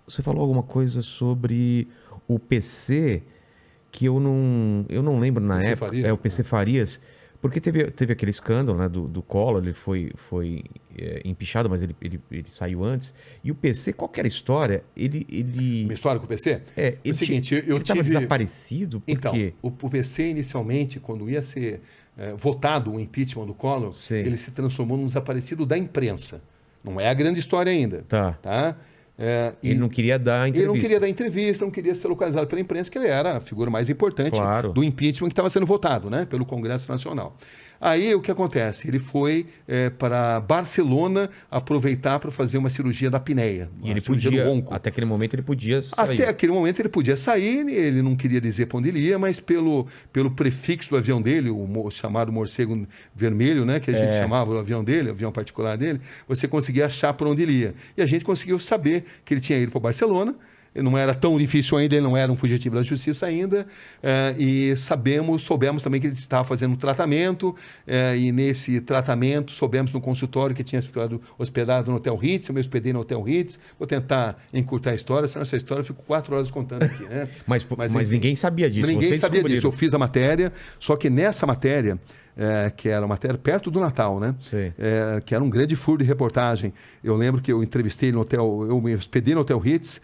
você falou alguma coisa sobre o PC que eu não lembro na PC época. Farias? É o PC Farias. Porque teve aquele escândalo, né, do Collor, ele foi empichado, mas ele saiu antes. E o PC, qual que era a história? Uma história com o PC? É, É o seguinte, eu ele estava tive... desaparecido, por Então, quê? o PC inicialmente, quando ia ser votado o impeachment do Collor, Sei. ele se transformou num desaparecido da imprensa. Não é a grande história ainda. Tá. E Ele não queria dar ele não entrevista. queria dar entrevista, não queria ser localizado pela imprensa, que ele era a figura mais importante Claro. do impeachment que estava sendo votado, né, pelo Congresso Nacional. Aí o que acontece? Ele foi para Barcelona aproveitar para fazer uma cirurgia da apneia. E ele cirurgia do podia, ronco. até aquele momento, ele podia sair. Até aquele momento ele podia sair, ele não queria dizer para onde ele ia, mas pelo prefixo do avião dele, chamado morcego vermelho, né, que a gente chamava o avião dele, o avião particular dele, você conseguia achar para onde ele ia. E a gente conseguiu saber que ele tinha ido para Barcelona. Não era tão difícil ainda, ele não era um fugitivo da justiça ainda, e soubemos também que ele estava fazendo um tratamento, e nesse tratamento soubemos no consultório que tinha ficado hospedado no Hotel Ritz, eu me hospedei no Hotel Ritz. Vou tentar encurtar a história, senão essa história eu fico 4 horas contando aqui, né? Mas enfim, ninguém sabia disso. Ninguém Vocês sabia disso. descobriram. Eu fiz a matéria, só que nessa matéria, que era uma matéria perto do Natal, né? Sei. Que era um grande furo de reportagem. Eu lembro que eu entrevistei no hotel, eu me hospedei no Hotel Ritz,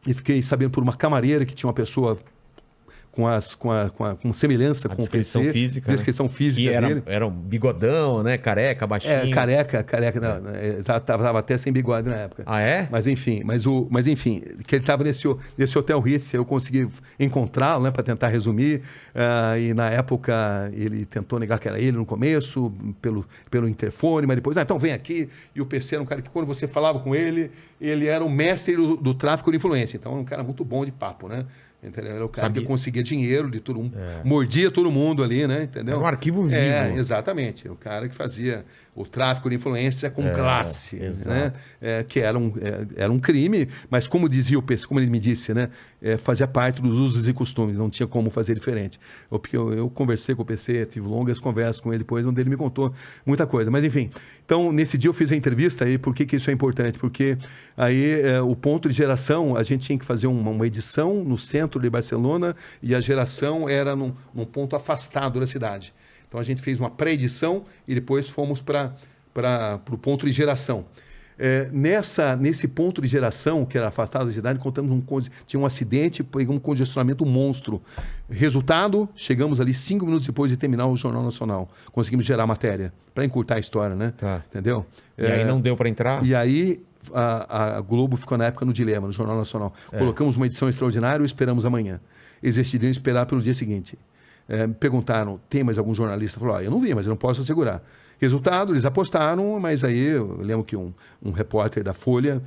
e fiquei sabendo por uma camareira que tinha uma pessoa com semelhança com o PC. Física, descrição física que dele. era um bigodão, né? Careca, baixinho. Careca. Estava até sem bigode na época. Ah, é? Mas enfim, que ele estava nesse Hotel Ritz, eu consegui encontrá-lo, né, para tentar resumir. E na época ele tentou negar que era ele no começo, pelo interfone, mas depois, então vem aqui. E o PC era um cara que, quando você falava com ele, ele era o mestre do tráfico de influência. Então, era um cara muito bom de papo, né? Entendeu? Era o cara que conseguia dinheiro de todo mundo, mordia todo mundo ali, né? Entendeu? Era um arquivo vivo. Exatamente. O cara que fazia o tráfico de influência com classe, exato. né? Que era um crime, mas como dizia o PC, como ele me disse, né? Fazia parte dos usos e costumes, não tinha como fazer diferente. Porque eu conversei com o PC, tive longas conversas com ele depois, onde ele me contou muita coisa. Mas enfim, então nesse dia eu fiz a entrevista aí, por que isso é importante? Porque aí o ponto de geração, a gente tinha que fazer uma edição no centro de Barcelona e a geração era num ponto afastado da cidade. Então a gente fez uma pré-edição e depois fomos para o ponto de geração. Nesse ponto de geração, que era afastado da cidade, tinha um acidente, pegou um congestionamento monstro. Resultado, chegamos ali 5 minutos depois de terminar o Jornal Nacional. Conseguimos gerar matéria, para encurtar a história, né? Tá. Entendeu? E aí não deu para entrar? E aí a Globo ficou na época no dilema, no Jornal Nacional. Colocamos uma edição extraordinária ou esperamos amanhã? Eles decidiram esperar pelo dia seguinte. Me perguntaram, tem mais algum jornalista? Falou, eu não vi, mas eu não posso assegurar. Resultado, eles apostaram, mas aí eu lembro que um repórter da Folha,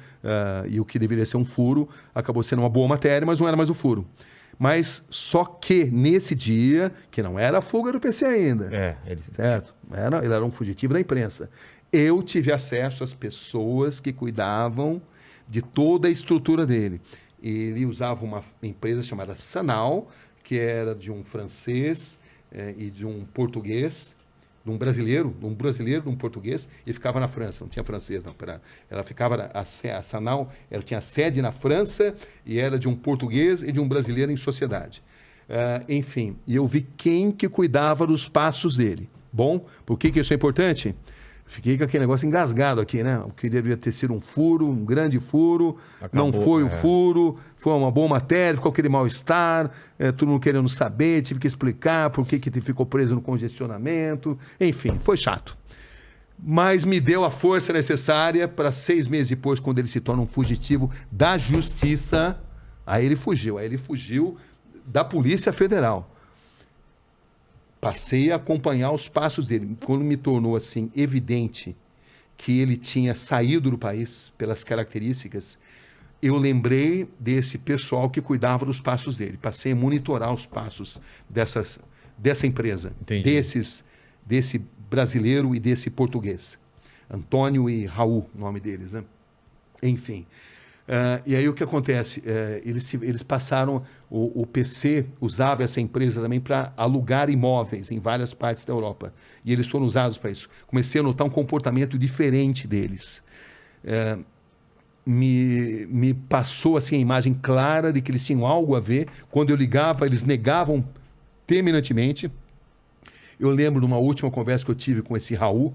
e o que deveria ser um furo, acabou sendo uma boa matéria, mas não era mais o furo. Mas só que nesse dia, que não era a fuga do PC ainda, certo? Ele era um fugitivo da imprensa. Eu tive acesso às pessoas que cuidavam de toda a estrutura dele. Ele usava uma empresa chamada Sanal, que era de um francês e de um português, de um brasileiro, de um português, e ficava na França, não tinha francês, não. Ela ficava, a Sanal, ela tinha sede na França e era de um português e de um brasileiro em sociedade. Enfim, e eu vi quem que cuidava dos passos dele. Bom, por que isso é importante? Fiquei com aquele negócio engasgado aqui, né? O que devia ter sido um furo, um grande furo. Acabou, não foi o furo, foi uma boa matéria, ficou aquele mal-estar, todo mundo querendo saber, tive que explicar por que ficou preso no congestionamento. Enfim, foi chato. Mas me deu a força necessária para 6 meses depois, quando ele se torna um fugitivo da justiça, aí ele fugiu da Polícia Federal. Passei a acompanhar os passos dele. Quando me tornou assim evidente que ele tinha saído do país pelas características, eu lembrei desse pessoal que cuidava dos passos dele. Passei a monitorar os passos dessa empresa, desse brasileiro e desse português. Antônio e Raul, o nome deles, né? Enfim. E aí o que acontece? Eles passaram, o PC usava essa empresa também para alugar imóveis em várias partes da Europa. E eles foram usados para isso. Comecei a notar um comportamento diferente deles. me passou assim, a imagem clara de que eles tinham algo a ver. Quando eu ligava, eles negavam terminantemente. Eu lembro de uma última conversa que eu tive com esse Raul,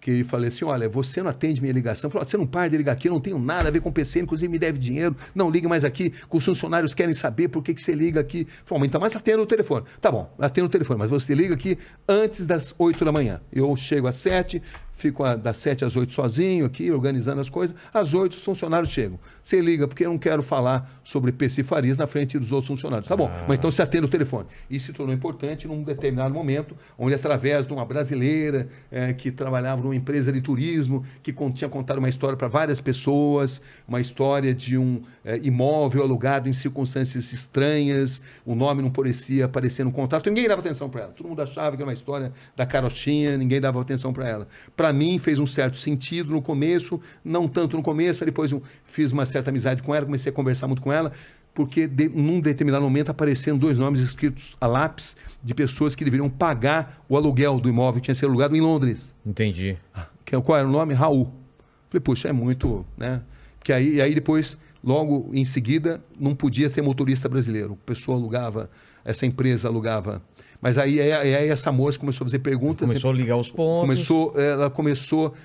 que ele falou assim, olha, você não atende minha ligação. Falou, você não para de ligar aqui, eu não tenho nada a ver com o PC, inclusive me deve dinheiro, não ligue mais aqui, que os funcionários querem saber por que você liga aqui. Falou, então, mas atenda o telefone. Tá bom, atenda o telefone, mas você liga aqui antes das 8 da manhã. Eu chego às 7, fico das 7 às 8 sozinho aqui, organizando as coisas. Às 8 os funcionários chegam. Você liga, porque eu não quero falar sobre PC Farias na frente dos outros funcionários. Tá bom, mas então você atende o telefone. Isso se tornou importante num determinado momento, onde através de uma brasileira que trabalhava numa empresa de turismo, que tinha contado uma história para várias pessoas, uma história de um imóvel alugado em circunstâncias estranhas, o nome não parecia aparecer no contrato, ninguém dava atenção para ela. Todo mundo achava que era uma história da carochinha, ninguém dava atenção para ela. Para mim fez um certo sentido no começo, não tanto no começo, depois fiz uma certa amizade com ela, comecei a conversar muito com ela, porque num determinado momento apareceram 2 nomes escritos a lápis de pessoas que deveriam pagar o aluguel do imóvel que tinha sido alugado em Londres. Entendi. Qual era o nome? Raul. Falei, puxa, é muito, né? Porque aí depois, logo em seguida, não podia ser motorista brasileiro. A pessoa alugava, essa empresa alugava. Mas aí essa moça começou a fazer perguntas. Começou a ligar os pontos.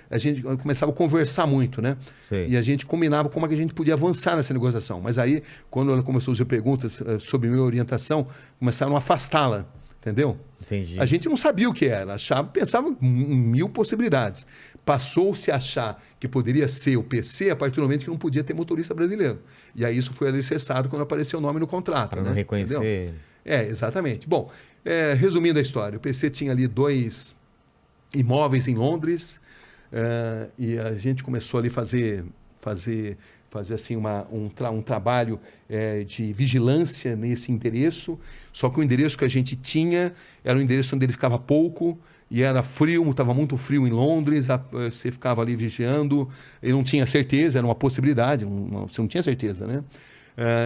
A gente começava a conversar muito, né? Sei. E a gente combinava como é que a gente podia avançar nessa negociação. Mas aí, quando ela começou a fazer perguntas sobre minha orientação, começaram a afastá-la, entendeu? Entendi. A gente não sabia o que era, pensava em 1000 possibilidades. Passou-se a achar que poderia ser o PC a partir do momento que não podia ter motorista brasileiro. E aí isso foi alicerçado quando apareceu o nome no contrato. Para não reconhecer. Entendeu? Exatamente. Bom, resumindo a história, o PC tinha ali 2 imóveis em Londres e a gente começou ali fazer assim um trabalho de vigilância nesse endereço, só que o endereço que a gente tinha era um endereço onde ele ficava pouco e era frio, estava muito frio em Londres, você ficava ali vigiando, e não tinha certeza, era uma possibilidade, você não tinha certeza, né?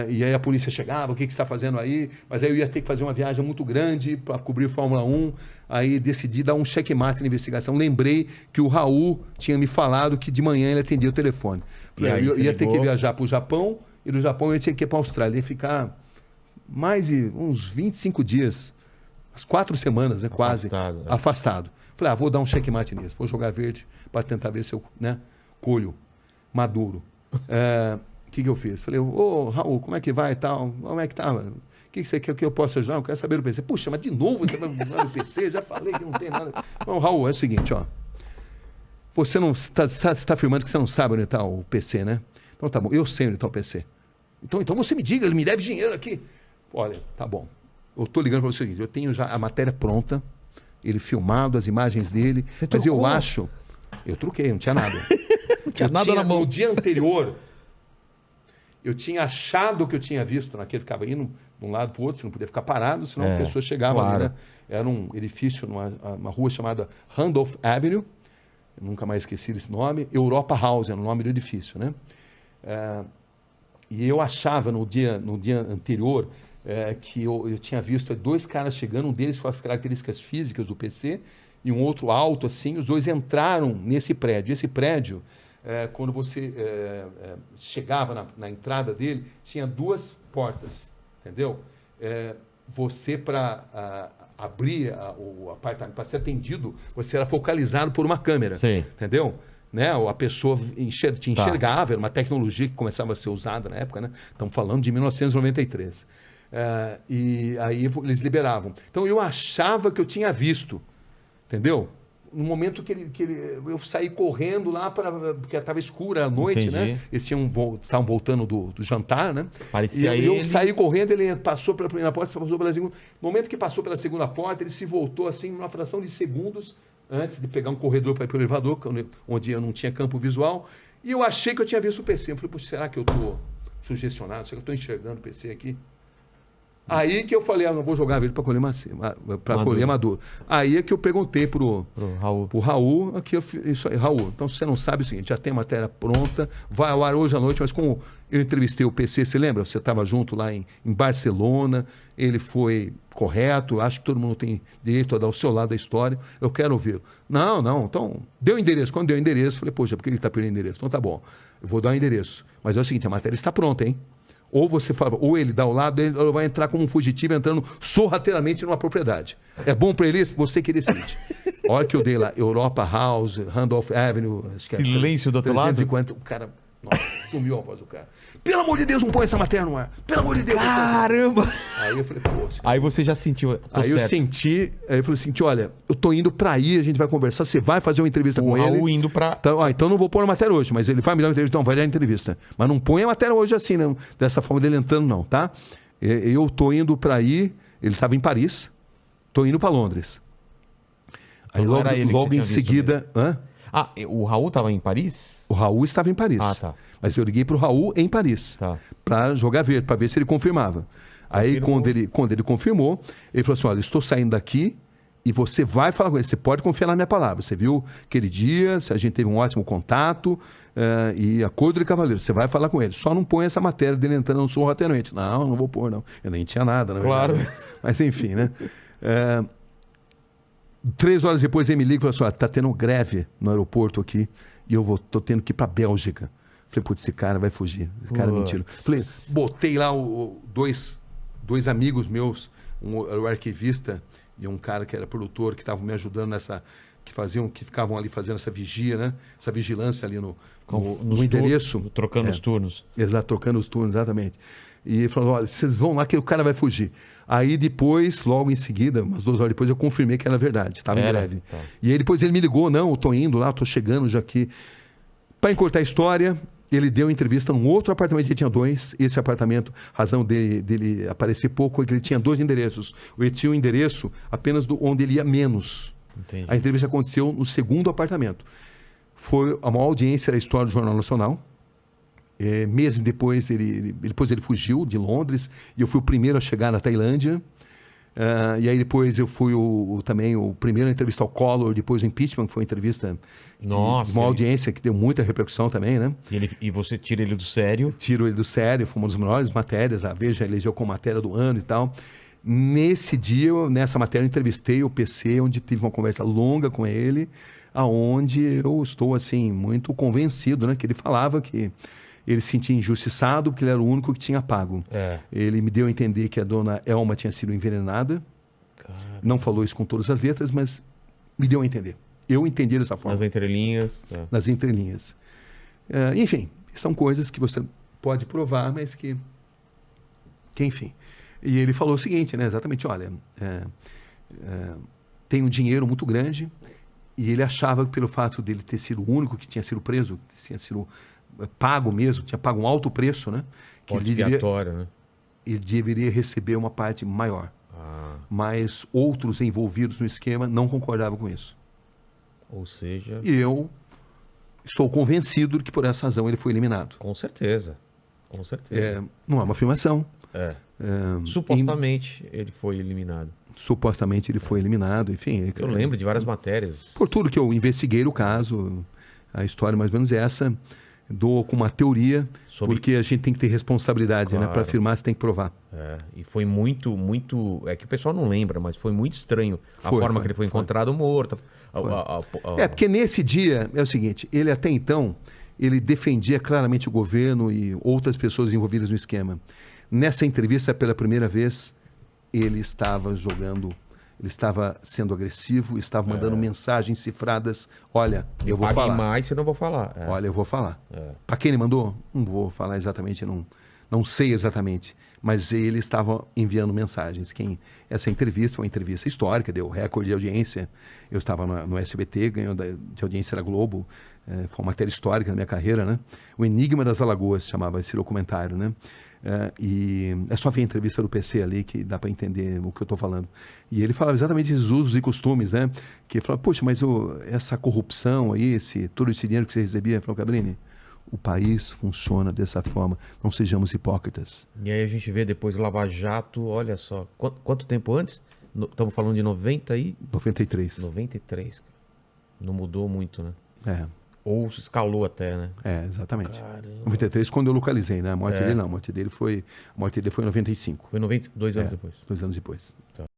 E aí a polícia chegava, o que você está fazendo aí? Mas aí eu ia ter que fazer uma viagem muito grande para cobrir Fórmula 1, aí decidi dar um checkmate na investigação. Lembrei que o Raul tinha me falado que de manhã ele atendia o telefone. Eu ia ter que viajar para o Japão, e do Japão eu tinha que ir para a Austrália. Ia ficar mais de uns 25 dias, umas 4 semanas, né, quase, afastado. Falei, vou dar um checkmate nisso, vou jogar verde para tentar ver se eu colho maduro. O que eu fiz? Falei, Raul, como é que vai e tal? Como é que tá, mano? O que você quer que eu possa ajudar? Eu quero saber do PC. Puxa, mas de novo você vai usar o PC? Já falei que não tem nada. Não, Raul, é o seguinte, ó. Você não está afirmando que você não sabe onde está o PC, né? Então tá bom, eu sei onde está o PC. Então você me diga, ele me deve dinheiro aqui. Olha, tá bom. Eu estou ligando para você o seguinte, eu tenho já a matéria pronta, ele filmado, as imagens dele, mas eu acho... Eu truquei, não tinha nada. Não tinha nada na mão. No dia anterior... Eu tinha achado que eu tinha visto naquele, ficava indo de um lado para o outro, você não podia ficar parado, senão a pessoa chegava ali, né? Era um edifício numa rua chamada Randolph Avenue, eu nunca mais esqueci desse nome, Europa House, era o nome do edifício, né? E eu achava no dia anterior que eu tinha visto 2 caras chegando, um deles com as características físicas do PC e um outro alto assim, os 2 entraram nesse prédio. Esse prédio... quando você chegava na entrada dele, tinha 2 portas, entendeu? Você, para abrir o apartamento, para ser atendido, você era focalizado por uma câmera, Sim. entendeu? Né? A pessoa te enxergava, era uma tecnologia que começava a ser usada na época, né? Estamos falando de 1993. E aí eles liberavam. Então eu achava que eu tinha visto, entendeu? No momento que eu saí correndo lá, porque estava escura à noite, Entendi. né? Eles estavam voltando do jantar, né? Parecia e eu ele... saí correndo, ele passou pela primeira porta, passou pela segunda. No momento que passou pela segunda porta, ele se voltou assim, numa fração de segundos, antes de pegar um corredor para ir para o elevador, onde eu não tinha campo visual, e eu achei que eu tinha visto o PC. Eu falei, poxa, será que eu estou sugestionado? Será que eu estou enxergando o PC aqui? Aí que eu falei, não vou jogar verde para colher maduro. Aí é que eu perguntei pro Raul, aqui isso aí, Raul, então você não sabe o seguinte, já tem a matéria pronta, vai ao ar hoje à noite, mas como eu entrevistei o PC, você lembra? Você estava junto lá em Barcelona, ele foi correto, acho que todo mundo tem direito a dar o seu lado da história, eu quero ouvi-lo. Não, então, deu endereço. Quando deu endereço, falei, poxa, por que ele está perdendo endereço? Então tá bom. eu vou dar o endereço. Mas é o seguinte, a matéria está pronta, hein? Ou você fala, ou ele dá o lado, ou vai entrar como um fugitivo entrando sorrateiramente numa propriedade. É bom para ele? Você que decide. A hora que eu dei lá, Europa House, Randolph Avenue... Silêncio do outro lado? 350, o cara... Nossa, sumiu a voz do cara. Pelo amor de Deus, não põe essa matéria no ar. Pelo amor de Deus. Caramba! Aí eu falei, pô... Aí você já sentiu... Aí eu senti... Aí eu falei assim, olha, eu tô indo pra aí, a gente vai conversar, você vai fazer uma entrevista com ele. O Raul indo pra... Então não vou pôr a matéria hoje, mas ele vai me dar uma entrevista. Não, vai dar a entrevista. Mas não põe a matéria hoje assim, não. Dessa forma dele entrando, não, tá? Eu tô indo pra aí, ele tava em Paris, tô indo pra Londres. Aí Então logo em seguida... Hã? Ah, o Raul tava em Paris? O Raul estava em Paris. Ah, tá. Mas eu liguei pro Raul em Paris. Tá. Para jogar verde, para ver se ele confirmava. Aí quando ele confirmou, ele falou assim, olha, estou saindo daqui e você vai falar com ele. Você pode confiar na minha palavra. Você viu aquele dia, a gente teve um ótimo contato e acordo de cavaleiro. Você vai falar com ele. Só não põe essa matéria dele entrando no sorrateiramente. Não vou pôr, não. Eu nem tinha nada, na verdade. Claro. Mas enfim, né? 3 horas depois ele me liga e falou assim, olha, tá tendo greve no aeroporto aqui e tô tendo que ir pra Bélgica. Falei, putz, esse cara vai fugir. Esse cara é mentira. Falei, botei lá dois amigos meus, o arquivista e um cara que era produtor, que estavam me ajudando nessa... Que ficavam ali fazendo essa vigia, né? Essa vigilância ali no endereço. Trocando os turnos. Exato, trocando os turnos, exatamente. E ele falou, olha, vocês vão lá que o cara vai fugir. Aí depois, logo em seguida, umas 2 horas depois, eu confirmei que era verdade. Estava em greve. Tá. E aí depois ele me ligou, não, eu tô indo lá, tô chegando já aqui. Para encurtar a história, ele deu entrevista num outro apartamento, ele tinha 2. Esse apartamento, razão dele aparecer pouco, é que ele tinha 2 endereços. Ele tinha um endereço apenas onde ele ia menos. Entendi. A entrevista aconteceu no segundo apartamento. Foi a maior audiência da história do Jornal Nacional. Meses depois ele fugiu de Londres e eu fui o primeiro a chegar na Tailândia. E aí depois eu fui também o primeiro a entrevistar o Collor, depois o impeachment, que foi uma entrevista de uma audiência que deu muita repercussão também, né? E você tira ele do sério? Tiro ele do sério, foi uma das melhores matérias, a Veja elegeu como matéria do ano e tal. Nesse dia, nessa matéria, eu entrevistei o PC, onde tive uma conversa longa com ele, aonde eu estou assim muito convencido, né? Que ele falava que ele se sentia injustiçado porque ele era o único que tinha pago. Ele me deu a entender que a dona Elma tinha sido envenenada. Caramba. Não falou isso com todas as letras, mas me deu a entender. Eu entendi dessa forma. Nas entrelinhas. Nas entrelinhas. Enfim, são coisas que você pode provar, mas que enfim. E ele falou o seguinte, né? Exatamente, olha, tem um dinheiro muito grande e ele achava que pelo fato dele ter sido o único que tinha sido preso, que tinha sido pago mesmo, tinha pago um alto preço, né? Que né? Ele deveria receber uma parte maior. Mas outros envolvidos no esquema não concordavam com isso. Ou seja... E eu estou convencido de que por essa razão ele foi eliminado. Com certeza. Com certeza. Não é uma afirmação. Supostamente ele foi eliminado. Supostamente ele foi eliminado, enfim. Eu lembro de várias matérias. Por tudo que eu investiguei o caso, a história mais ou menos é essa. Dou com uma teoria, porque a gente tem que ter responsabilidade, claro, né? Para afirmar, você tem que provar. E foi muito... É que o pessoal não lembra, mas foi muito estranho a forma que ele foi encontrado morto. Porque nesse dia, é o seguinte, ele até então, ele defendia claramente o governo e outras pessoas envolvidas no esquema. Nessa entrevista, pela primeira vez, ele estava ele estava sendo agressivo, estava mandando mensagens cifradas. Olha, eu vou falar. Mais, eu não vou falar. Olha, eu vou falar. Para quem ele mandou? Não vou falar exatamente, não sei exatamente. Mas ele estava enviando mensagens. Essa entrevista foi uma entrevista histórica, deu recorde de audiência. Eu estava no SBT, ganhou de audiência da Globo. Foi uma matéria histórica na minha carreira, né? O Enigma das Alagoas chamava esse documentário, né? E é só ver a entrevista do PC ali que dá para entender o que eu estou falando. E ele falava exatamente esses usos e costumes, né? Que ele falava, poxa, mas essa corrupção aí, todo esse dinheiro que você recebia, ele falou, Cabrini, o país funciona dessa forma, não sejamos hipócritas. E aí a gente vê depois Lava Jato, olha só, quanto tempo antes? Estamos falando de 93. 93, não mudou muito, né? Ou escalou até, né? Exatamente. Caramba. 93, quando eu localizei, né? A morte dele não. A morte dele foi em 95. Foi 2 anos depois. 2 anos depois. Tá.